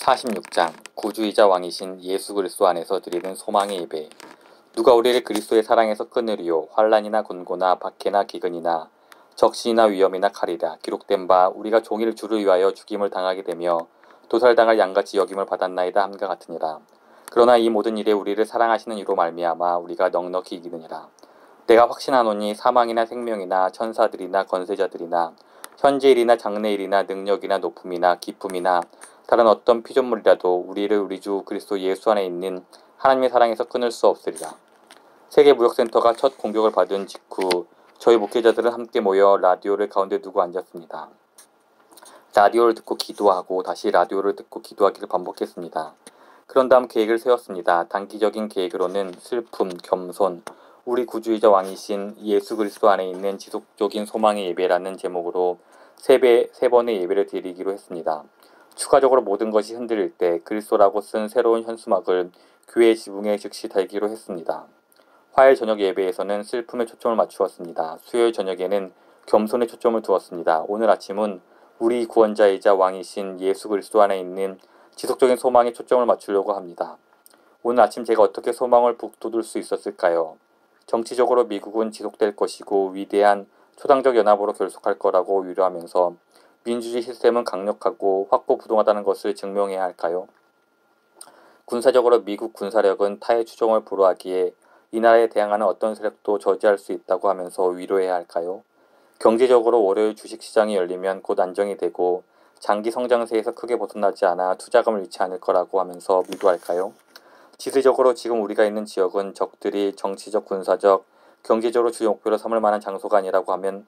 46장 구주이자 왕이신 예수 그리스도 안에서 드리는 소망의 예배. 누가 우리를 그리스도의 사랑에서 끊으리요. 환난이나 곤고나 박해나 기근이나 적신이나 위험이나 칼이라. 기록된 바 우리가 종일 주를 위하여 죽임을 당하게 되며 도살당할 양같이 여김을 받았나이다 함과 같으니라. 그러나 이 모든 일에 우리를 사랑하시는 이로 말미암아 우리가 넉넉히 이기느니라. 내가 확신하노니 사망이나 생명이나 천사들이나 권세자들이나 현재일이나 장래일이나 능력이나 높음이나 기쁨이나 다른 어떤 피조물이라도 우리를 우리 주 그리스도 예수 안에 있는 하나님의 사랑에서 끊을 수 없으리라. 세계무역센터가 첫 공격을 받은 직후 저희 목회자들은 함께 모여 라디오를 가운데 두고 앉았습니다. 라디오를 듣고 기도하고 다시 라디오를 듣고 기도하기를 반복했습니다. 그런 다음 계획을 세웠습니다. 단기적인 계획으로는 슬픔, 겸손, 우리 구주이자 왕이신 예수 그리스도 안에 있는 지속적인 소망의 예배라는 제목으로 세 번의 예배를 드리기로 했습니다. 추가적으로 모든 것이 흔들릴 때 그리스도라고 쓴 새로운 현수막을 교회 지붕에 즉시 달기로 했습니다. 화요일 저녁 예배에서는 슬픔에 초점을 맞추었습니다. 수요일 저녁에는 겸손에 초점을 두었습니다. 오늘 아침은 우리 구원자이자 왕이신 예수 그리스도 안에 있는 지속적인 소망에 초점을 맞추려고 합니다. 오늘 아침 제가 어떻게 소망을 북돋을 수 있었을까요? 정치적으로 미국은 지속될 것이고 위대한 초당적 연합으로 결속할 거라고 위로하면서 민주주의 시스템은 강력하고 확고부동하다는 것을 증명해야 할까요? 군사적으로 미국 군사력은 타의 추종을 불허하기에 이 나라에 대항하는 어떤 세력도 저지할 수 있다고 하면서 위로해야 할까요? 경제적으로 월요일 주식시장이 열리면 곧 안정이 되고 장기 성장세에서 크게 벗어나지 않아 투자금을 잃지 않을 거라고 하면서 위로할까요? 지리적으로 지금 우리가 있는 지역은 적들이 정치적, 군사적, 경제적으로 주요 목표로 삼을 만한 장소가 아니라고 하면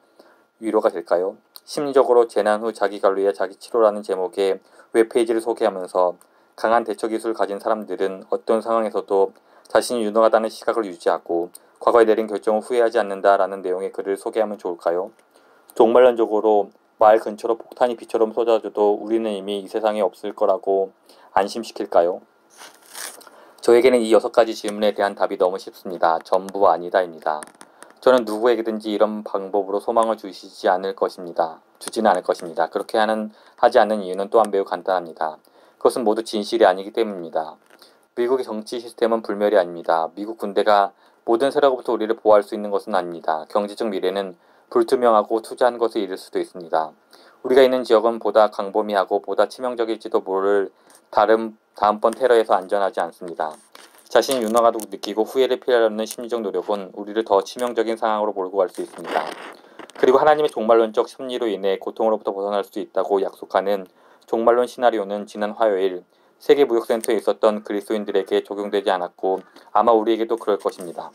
위로가 될까요? 심리적으로 재난 후 자기 관리와 자기 치료라는 제목의 웹페이지를 소개하면서 강한 대처 기술을 가진 사람들은 어떤 상황에서도 자신이 유능하다는 시각을 유지하고 과거에 내린 결정을 후회하지 않는다라는 내용의 글을 소개하면 좋을까요? 종말론적으로 마을 근처로 폭탄이 비처럼 쏟아져도 우리는 이미 이 세상에 없을 거라고 안심시킬까요? 저에게는 이 6가지 질문에 대한 답이 너무 쉽습니다. 전부 아니다입니다. 저는 누구에게든지 이런 방법으로 소망을 주지는 않을 것입니다. 그렇게 하지 않는 이유는 또한 매우 간단합니다. 그것은 모두 진실이 아니기 때문입니다. 미국의 정치 시스템은 불멸이 아닙니다. 미국 군대가 모든 세력으로부터 우리를 보호할 수 있는 것은 아닙니다. 경제적 미래는 불투명하고 투자한 것에 이를 수도 있습니다. 우리가 있는 지역은 보다 광범위하고 보다 치명적일지도 모를 다음번 테러에서 안전하지 않습니다. 자신이 유능하다고 느끼고 후회를 피하려는 심리적 노력은 우리를 더 치명적인 상황으로 몰고 갈 수 있습니다. 그리고 하나님의 종말론적 심리로 인해 고통으로부터 벗어날 수 있다고 약속하는 종말론 시나리오는 지난 화요일 세계무역센터에 있었던 그리스도인들에게 적용되지 않았고 아마 우리에게도 그럴 것입니다.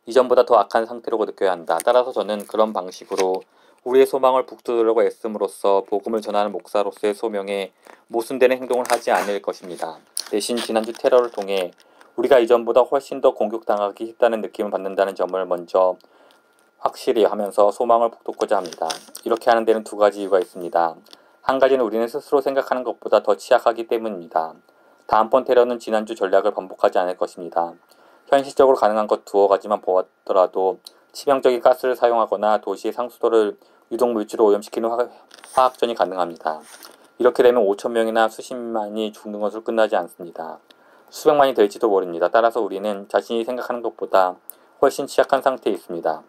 이전보다 더 악한 상태로 느껴야 한다. 따라서 저는 그런 방식으로 우리의 소망을 북돋으려고 애씀으로써 복음을 전하는 목사로서의 소명에 모순되는 행동을 하지 않을 것입니다. 대신 지난주 테러를 통해 우리가 이전보다 훨씬 더 공격당하기 쉽다는 느낌을 받는다는 점을 먼저 확실히 하면서 소망을 북돋고자 합니다. 이렇게 하는 데는 2가지 이유가 있습니다. 한 가지는 우리는 스스로 생각하는 것보다 더 취약하기 때문입니다. 다음번 테러는 지난주 전략을 반복하지 않을 것입니다. 현실적으로 가능한 것 2가지만 보았더라도 치명적인 가스를 사용하거나 도시의 상수도를 유독물질로 오염시키는 화학전이 가능합니다. 이렇게 되면 5,000명이나 수십만이 죽는 것으로 끝나지 않습니다. 수백만이 될지도 모릅니다. 따라서 우리는 자신이 생각하는 것보다 훨씬 취약한 상태에 있습니다.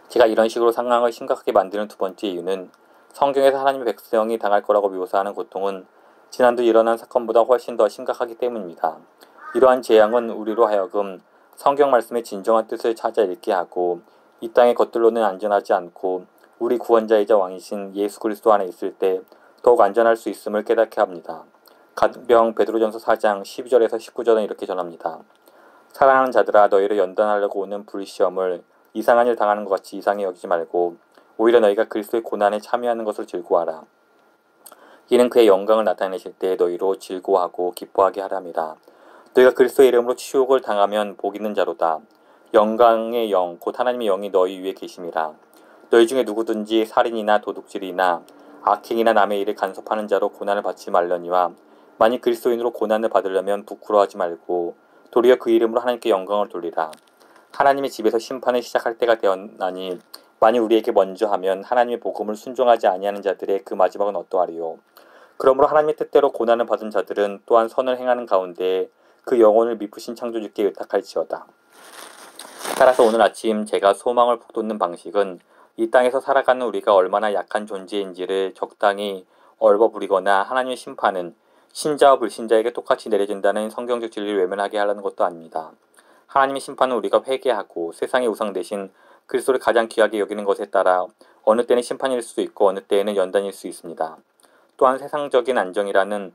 제가 이런 식으로 상황을 심각하게 만드는 2번째 이유는 성경에서 하나님의 백성이 당할 거라고 묘사하는 고통은 지난주 일어난 사건보다 훨씬 더 심각하기 때문입니다. 이러한 재앙은 우리로 하여금 성경 말씀의 진정한 뜻을 찾아 읽게 하고 이 땅의 것들로는 안전하지 않고 우리 구원자이자 왕이신 예수 그리스도 안에 있을 때 더욱 안전할 수 있음을 깨닫게 합니다. 간병 베드로전서 4장 12절에서 19절은 이렇게 전합니다. 사랑하는 자들아 너희를 연단하려고 오는 불시험을 이상한 일 당하는 것 같이 이상히 여기지 말고 오히려 너희가 그리스도의 고난에 참여하는 것을 즐거워하라. 이는 그의 영광을 나타내실 때 너희로 즐거워하고 기뻐하게 하랍니다. 너희가 그리스도의 이름으로 치욕을 당하면 복 있는 자로다. 영광의 영 곧 하나님의 영이 너희 위에 계심이라. 너희 중에 누구든지 살인이나 도둑질이나 악행이나 남의 일을 간섭하는 자로 고난을 받지 말려니와 만일 그리스도인으로 고난을 받으려면 부끄러워하지 말고 도리어 그 이름으로 하나님께 영광을 돌리라. 하나님의 집에서 심판을 시작할 때가 되었나니 만일 우리에게 먼저 하면 하나님의 복음을 순종하지 아니하는 자들의 그 마지막은 어떠하리요. 그러므로 하나님의 뜻대로 고난을 받은 자들은 또한 선을 행하는 가운데 그 영혼을 미쁘신 창조주께 의탁할지어다. 따라서 오늘 아침 제가 소망을 북돋는 방식은 이 땅에서 살아가는 우리가 얼마나 약한 존재인지를 적당히 얼버무리거나 하나님의 심판은 신자와 불신자에게 똑같이 내려진다는 성경적 진리를 외면하게 하려는 것도 아닙니다. 하나님의 심판은 우리가 회개하고 세상의 우상 대신 그리스도를 가장 귀하게 여기는 것에 따라 어느 때는 심판일 수도 있고 어느 때에는 연단일 수 있습니다. 또한 세상적인 안정이라는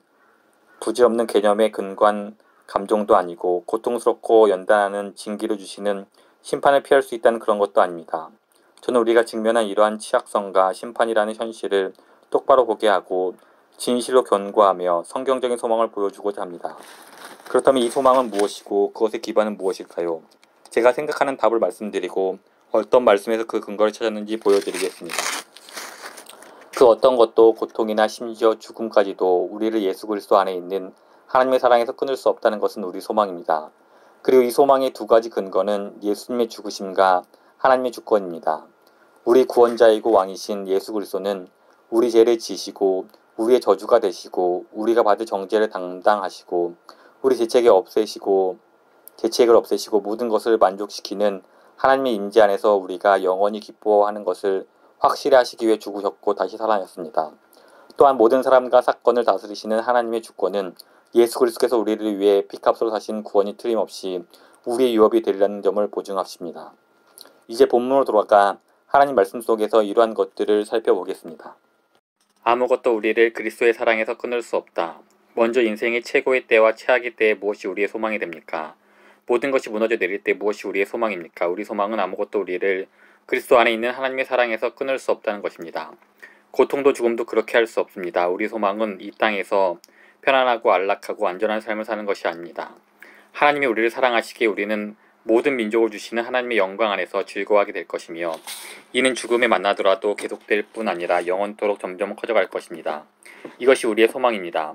부질없는 개념에 근거한 감정도 아니고 고통스럽고 연단하는 징계를 주시는 심판을 피할 수 있다는 그런 것도 아닙니다. 저는 우리가 직면한 이러한 취약성과 심판이라는 현실을 똑바로 보게 하고 진실로 견고하며 성경적인 소망을 보여주고자 합니다. 그렇다면 이 소망은 무엇이고 그것의 기반은 무엇일까요? 제가 생각하는 답을 말씀드리고 어떤 말씀에서 그 근거를 찾았는지 보여드리겠습니다. 그 어떤 것도 고통이나 심지어 죽음까지도 우리를 예수 그리스도 안에 있는 하나님의 사랑에서 끊을 수 없다는 것은 우리 소망입니다. 그리고 이 소망의 두 가지 근거는 예수님의 죽으심과 하나님의 주권입니다. 우리 구원자이고 왕이신 예수 그리스도는 우리 죄를 지시고 우리의 저주가 되시고 우리가 받을 정죄를 담당하시고 우리 죄책을 없애시고 모든 것을 만족시키는 하나님의 임재 안에서 우리가 영원히 기뻐하는 것을 확실히 하시기 위해 죽으셨고 다시 살아났습니다. 또한 모든 사람과 사건을 다스리시는 하나님의 주권은 예수 그리스도께서 우리를 위해 피값으로 사신 구원이 틀림없이 우리의 유업이 되리라는 점을 보증하십니다. 이제 본문으로 돌아가 하나님 말씀 속에서 이러한 것들을 살펴보겠습니다. 아무것도 우리를 그리스도의 사랑에서 끊을 수 없다. 먼저 인생의 최고의 때와 최악의 때에 무엇이 우리의 소망이 됩니까? 모든 것이 무너져 내릴 때 무엇이 우리의 소망입니까? 우리 소망은 아무것도 우리를 그리스도 안에 있는 하나님의 사랑에서 끊을 수 없다는 것입니다. 고통도 죽음도 그렇게 할 수 없습니다. 우리 소망은 이 땅에서 편안하고 안락하고 안전한 삶을 사는 것이 아닙니다. 하나님이 우리를 사랑하시기에 우리는 모든 민족을 주시는 하나님의 영광 안에서 즐거워하게 될 것이며 이는 죽음에 만나더라도 계속될 뿐 아니라 영원토록 점점 커져갈 것입니다. 이것이 우리의 소망입니다.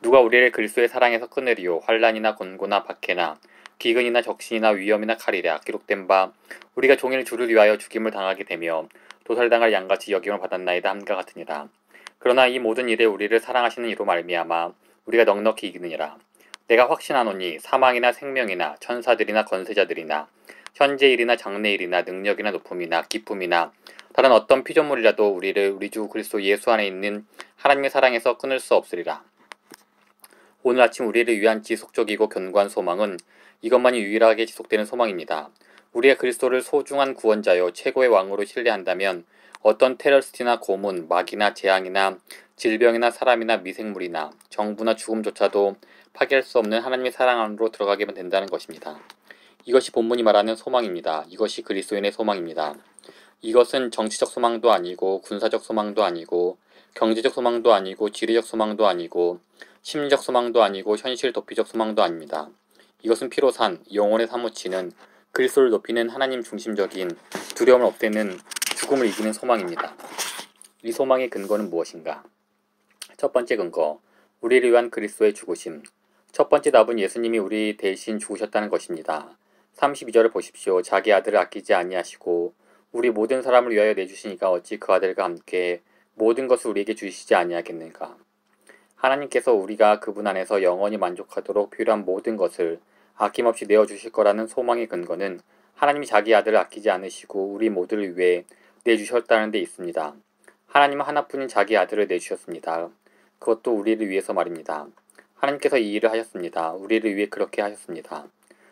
누가 우리를 그리스도의 사랑에서 끊으리요? 환난이나 곤고나 박해나 기근이나 적신이나 위험이나 칼이랴. 기록된 바 우리가 종일 주를 위하여 죽임을 당하게 되며 도살당할 양같이 여김을 받았나이다 함과 같으니라. 그러나 이 모든 일에 우리를 사랑하시는 이로 말미암아 우리가 넉넉히 이기느니라. 내가 확신하노니 사망이나 생명이나 천사들이나 권세자들이나 현재일이나 장래일이나 능력이나 높음이나 기쁨이나 다른 어떤 피조물이라도 우리를 우리 주 그리스도 예수 안에 있는 하나님의 사랑에서 끊을 수 없으리라. 오늘 아침 우리를 위한 지속적이고 견고한 소망은 이것만이 유일하게 지속되는 소망입니다. 우리가 그리스도를 소중한 구원자요 최고의 왕으로 신뢰한다면 어떤 테러리스트나 고문, 마귀나 재앙이나 질병이나 사람이나 미생물이나 정부나 죽음조차도 파괴할 수 없는 하나님의 사랑 안으로 들어가게만 된다는 것입니다. 이것이 본문이 말하는 소망입니다. 이것이 그리스도인의 소망입니다. 이것은 정치적 소망도 아니고 군사적 소망도 아니고 경제적 소망도 아니고 지리적 소망도 아니고 심리적 소망도 아니고 현실 도피적 소망도 아닙니다. 이것은 피로 산 영혼에 사무치는 그리스도를 높이는 하나님 중심적인 두려움을 없애는 죽음을 이기는 소망입니다. 이 소망의 근거는 무엇인가? 첫 번째 근거, 우리를 위한 그리스도의 죽으심. 첫 번째 답은 예수님이 우리 대신 죽으셨다는 것입니다. 32절을 보십시오. 자기 아들을 아끼지 아니하시고 우리 모든 사람을 위하여 내주시니까 어찌 그 아들과 함께 모든 것을 우리에게 주시지 아니하겠는가? 하나님께서 우리가 그분 안에서 영원히 만족하도록 필요한 모든 것을 아낌없이 내어주실 거라는 소망의 근거는 하나님이 자기 아들을 아끼지 않으시고 우리 모두를 위해 내주셨다는 데 있습니다. 하나님은 하나뿐인 자기 아들을 내주셨습니다. 그것도 우리를 위해서 말입니다. 하나님께서 이 일을 하셨습니다. 우리를 위해 그렇게 하셨습니다.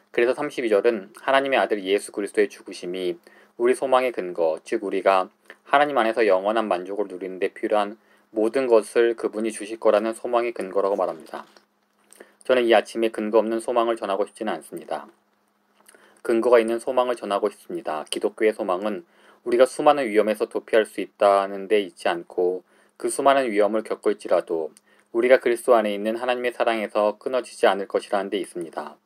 그래서 32절은 하나님의 아들 예수 그리스도의 죽으심이 우리 소망의 근거, 즉 우리가 하나님 안에서 영원한 만족을 누리는 데 필요한 모든 것을 그분이 주실 거라는 소망의 근거라고 말합니다. 저는 이 아침에 근거 없는 소망을 전하고 싶지는 않습니다. 근거가 있는 소망을 전하고 싶습니다. 기독교의 소망은 우리가 수많은 위험에서 도피할 수 있다는 데 있지 않고 그 수많은 위험을 겪을지라도 우리가 그리스도 안에 있는 하나님의 사랑에서 끊어지지 않을 것이라는 데 있습니다.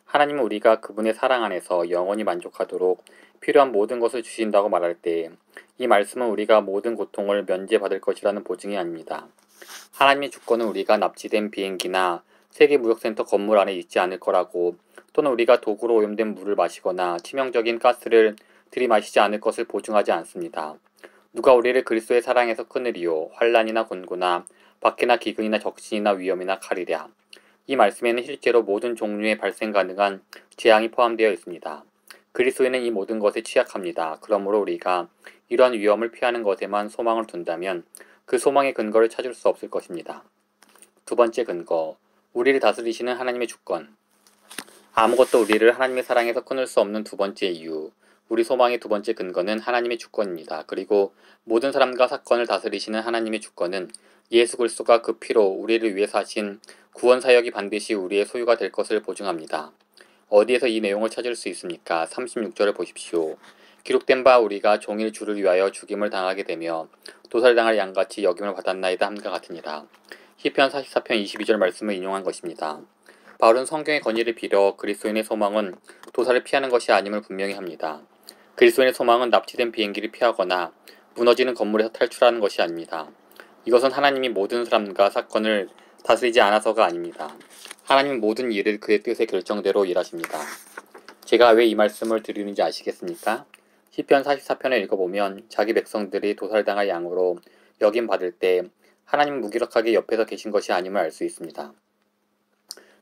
하나님은 우리가 그분의 사랑 안에서 영원히 만족하도록 필요한 모든 것을 주신다고 말할 때 이 말씀은 우리가 모든 고통을 면제받을 것이라는 보증이 아닙니다. 하나님의 주권은 우리가 납치된 비행기나 세계무역센터 건물 안에 있지 않을 거라고 또는 우리가 도구로 오염된 물을 마시거나 치명적인 가스를 들이마시지 않을 것을 보증하지 않습니다. 누가 우리를 그리스도의 사랑에서 끊으리요? 환난이나 곤고나 박해나 기근이나 적신이나 위험이나 칼이랴. 이 말씀에는 실제로 모든 종류의 발생 가능한 재앙이 포함되어 있습니다. 그리스도인은 이 모든 것에 취약합니다. 그러므로 우리가 이러한 위험을 피하는 것에만 소망을 둔다면 그 소망의 근거를 찾을 수 없을 것입니다. 두 번째 근거, 우리를 다스리시는 하나님의 주권. 아무것도 우리를 하나님의 사랑에서 끊을 수 없는 두 번째 이유, 우리 소망의 두 번째 근거는 하나님의 주권입니다. 그리고 모든 사람과 사건을 다스리시는 하나님의 주권은 예수 그리스도가 그 피로 우리를 위해 사신 구원 사역이 반드시 우리의 소유가 될 것을 보증합니다. 어디에서 이 내용을 찾을 수 있습니까? 36절을 보십시오. 기록된 바 우리가 종일 주를 위하여 죽임을 당하게 되며 도살당할 양같이 여김을 받았나이다 함과 같으니라. 시편 44편 22절 말씀을 인용한 것입니다. 바울은 성경의 건의를 빌어 그리스도인의 소망은 도살을 피하는 것이 아님을 분명히 합니다. 그리스도인의 소망은 납치된 비행기를 피하거나 무너지는 건물에서 탈출하는 것이 아닙니다. 이것은 하나님이 모든 사람과 사건을 다스리지 않아서가 아닙니다. 하나님은 모든 일을 그의 뜻의 결정대로 일하십니다. 제가 왜 이 말씀을 드리는지 아시겠습니까? 시편 44편을 읽어보면 자기 백성들이 도살당할 양으로 여김받을 때 하나님은 무기력하게 옆에서 계신 것이 아님을 알 수 있습니다.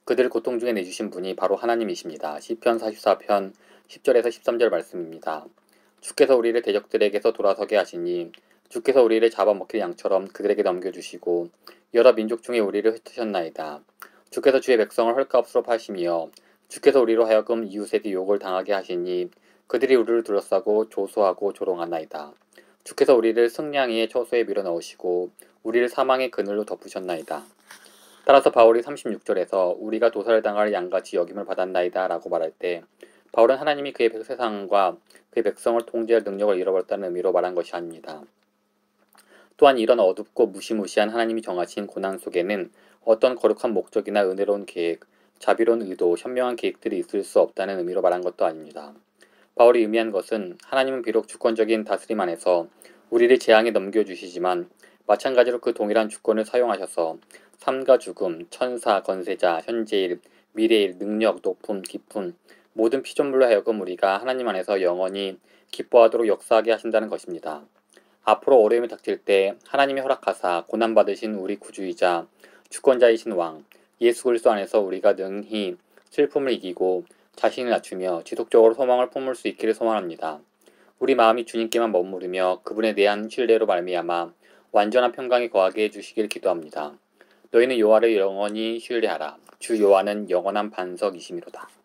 그들을 고통 중에 내주신 분이 바로 하나님이십니다. 시편 44편 10절에서 13절 말씀입니다. 주께서 우리를 대적들에게서 돌아서게 하시니 주께서 우리를 잡아먹힐 양처럼 그들에게 넘겨주시고 여러 민족 중에 우리를 흩으셨나이다. 주께서 주의 백성을 헐값으로 파시며 주께서 우리로 하여금 이웃에게 욕을 당하게 하시니 그들이 우리를 둘러싸고 조소하고 조롱하나이다. 주께서 우리를 승냥이의 처소에 밀어넣으시고 우리를 사망의 그늘로 덮으셨나이다. 따라서 바울이 36절에서 우리가 도살당할 양같이 여김을 받았나이다 라고 말할 때 바울은 하나님이 그의 세상과 그의 백성을 통제할 능력을 잃어버렸다는 의미로 말한 것이 아닙니다. 또한 이런 어둡고 무시무시한 하나님이 정하신 고난 속에는 어떤 거룩한 목적이나 은혜로운 계획, 자비로운 의도, 현명한 계획들이 있을 수 없다는 의미로 말한 것도 아닙니다. 바울이 의미한 것은 하나님은 비록 주권적인 다스림 안에서 우리를 재앙에 넘겨주시지만 마찬가지로 그 동일한 주권을 사용하셔서 삶과 죽음, 천사, 건세자, 현재일, 미래일, 능력, 높음, 깊음 모든 피조물로 하여금 우리가 하나님 안에서 영원히 기뻐하도록 역사하게 하신다는 것입니다. 앞으로 어려움이 닥칠 때 하나님이 허락하사 고난받으신 우리 구주이자 주권자이신 왕 예수 그리스도 안에서 우리가 능히 슬픔을 이기고 자신을 낮추며 지속적으로 소망을 품을 수 있기를 소망합니다. 우리 마음이 주님께만 머무르며 그분에 대한 신뢰로 말미암아 완전한 평강에 거하게 해주시길 기도합니다. 너희는 여호와를 영원히 신뢰하라. 주 여호와는 영원한 반석이심이로다.